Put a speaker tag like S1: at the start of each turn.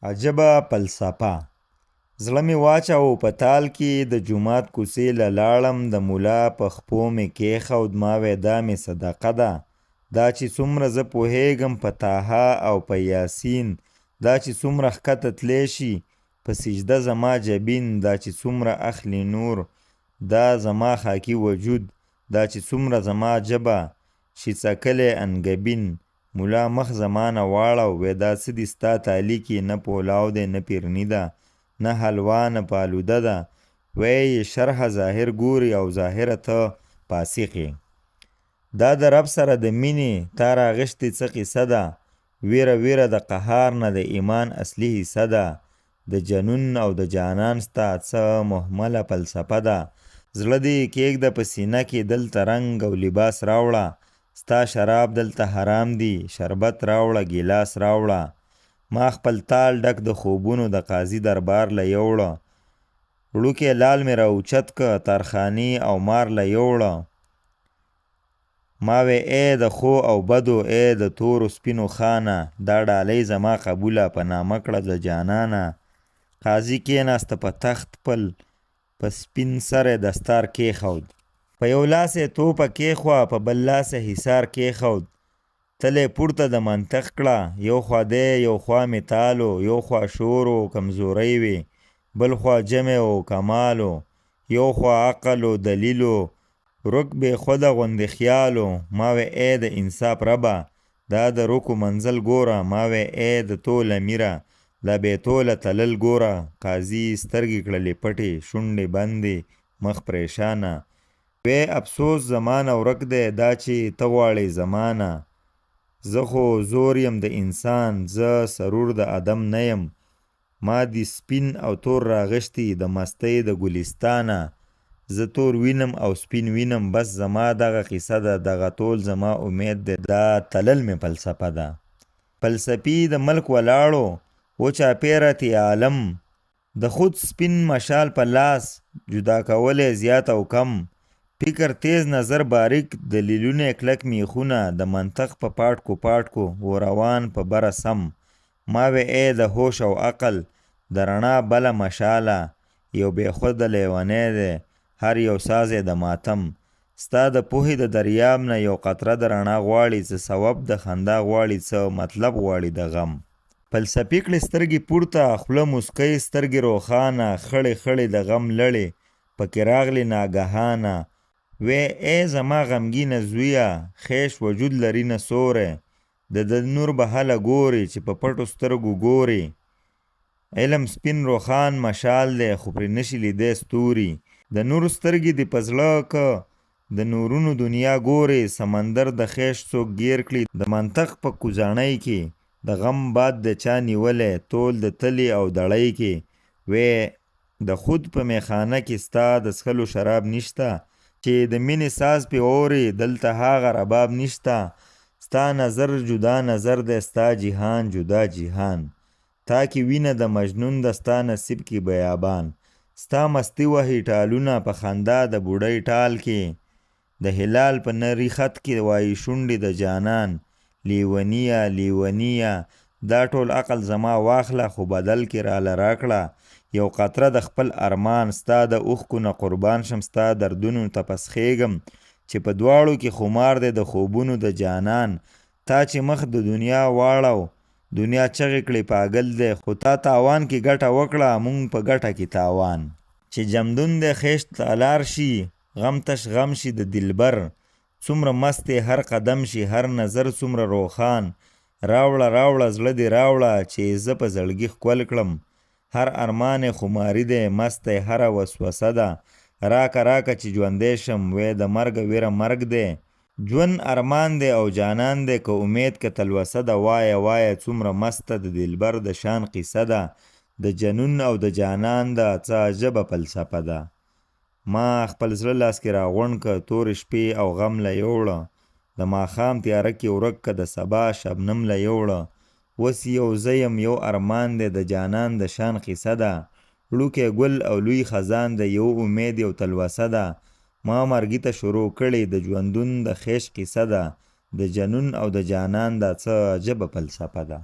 S1: عجبه فلسفه. زړه مې واچاوه په تال کې د جومات کوڅې له لاړم د ملا په خپو مې کېښود ما وې دا مې صدقه ده دا چې څومره زه پوهېږم په طه او په یاسین دا چې څومره ښکته تلی شي په سجده زما جبین دا چې څومره اخلي نور دا زما خاکي وجود دا چې څومره زما جبه شي څکلی انګبین ملا مخ زمانه واړو وې دا څه دي ستا تالي کې نه پولاو دی نه پیرني ده نه حلوا نه پالوده ده وی شرح ظاهر ګوري او ظاهره ته فاسق یې دا د رب سره د مینې تا راغشتې څه قصه ده ویره ویره د قهار نه د ایمان اصلي حصه ده د جنون او د جانان ستا څه محمله فلسفه ده زړه دې کېږده په سینه کې دلته رنګ او لباس راوړه ستا شراب دلته حرام دي شربت راوړه ګیلاس راوړه ما خپل تال ډک د خوبونو د قاضي دربار له یوړه وړوکی لال مې راوچت که ترخاني او مار له یوړه ما وې ای د خو او بدو ای د تورو سپینو خانه دا ډالۍ زما قبوله په نامه کړه د جانانه قاضي کېناسته په تخت پل په سپین سر دستار کېښود په یو لاس یې توپه کېښوه په بل لاس یې حصار کېښود تلې پورته د منطق کړه یو خوا دی یو خوا مثالو یو خوا شور و کمزورۍ وي بل خوا جمع و کمالو یو خوا عقل و دلیلو رک بې خوده غوندې خیالو ما وې ای د انصاف ربه دا د رکو منزل ګوره ما وې ای د تول امیره دا بې توله تلل ګوره قاضي سترګې کړلې پټې شونډې بندې مخ پریشانه وی افسوس زمانه ورک دی دا چې ته غواړې زمانه زه خو زور یم د انسان زه سرور د ادم نه یم ما دی سپین او تور راغشتي د مستۍ د ګلستانه زه تور وینم او سپین وینم بس زما دغه قصه ده دغه ټول زما امید ده دا تلل مې فلسفه ده فلسفي د ملک ولاړو و چاپېره عالم د خود سپین مشال په لاس جدا کولی زیات او کم فکر تیز نظر باریک دلیلونه کلک میخونه د منطق په پاټکو و روان په بره سم ما وې ای د هوش او عقل د رڼا بله مشاله یو بېخوده لیونی دی هر یو ساز د ماتم ستا د پوهې د دریاب نه یو قطره د رڼا غواړي څه ثواب د خندا غواړي څه مطلب غواړي د غم فلسفي کړې سترګې پورته خوله موسکۍ سترګې روښانه خړې خړې د غم لړې پکې راغلې ناګهانه وی ای زما غمګینه زویه خیش وجود لري نه سوری د نور به هله ګوري چې په پټو سترګو ګوري علم سپین روښان مشال دی خو پرې نشي لیدی ستوري د نور سترګې دې په زړه که د نورونو دنیا ګوري سمندر د خیش څوک ګیر کړي د منطق په کوزاڼۍ کې د غم باد د چا نیولی تول د تلي او دړۍ کې وی د خود په میخانه کې ستا د څښلو شراب نشته چې د مینې ساز پې اوري دلته هغه رباب نشته ستا نظر جدا نظر دی ستا جهان جدا جهان تا کې وینه د مجنون د ستا نصیب کې بیابان ستا مستی وهي ټالونه په خندا د بوډۍ ټال کې د هلال په نري خط کې وایي شونډې د جانان لیونیه لیونیه دا ټول عقل زما واخله خو بدل کې راله راکړه یو قطره د خپل ارمان ستا د اوښکو نه قربان شم ستا دردونو ته پسخېږم چې په دواړو کې خمار دی د خوبونو د جانان تا چې مخ د دنیا واړو دنیا چغې کړې پاگل دی خو تا تاوان کې ګټه وکړه مونږ په ګټه کې تاوان چې جمدون دی خیشت تالار شي غم تش غم شي د دلبر څومره مست هر قدم شي هر نظر څومره روښان راوړه راوړه زړه دې راوړه چې زه په زړګي ښکل کړم هر ارمان خماري دی مست هره وسوسه ده راکه راکه چې ژوندی شم وی د مرګ ویره مرګ دی ژوند ارمان دی او جانان دی که امید که تلوسه ده وایه وایه څومره مسته د دلبر د شان قصه ده د جنون او د جانان ده څه عجبه فلسفه ده ما خپل زړه لاس کې راغونډ که تورې شپې او غم له یوړه د ماښام تیاره کې ورک که د سبا شبنم له یوړه اوس یو زه یم یو ارمان دی د جانان د شان قصه ده وړوکی ګل او لوی خزان د یو امید یو تلوسه ده ما مرګي ته شروع کړې د ژوندون د خیش قصه ده د جنون او د جانان دا څه عجبه فلسفه ده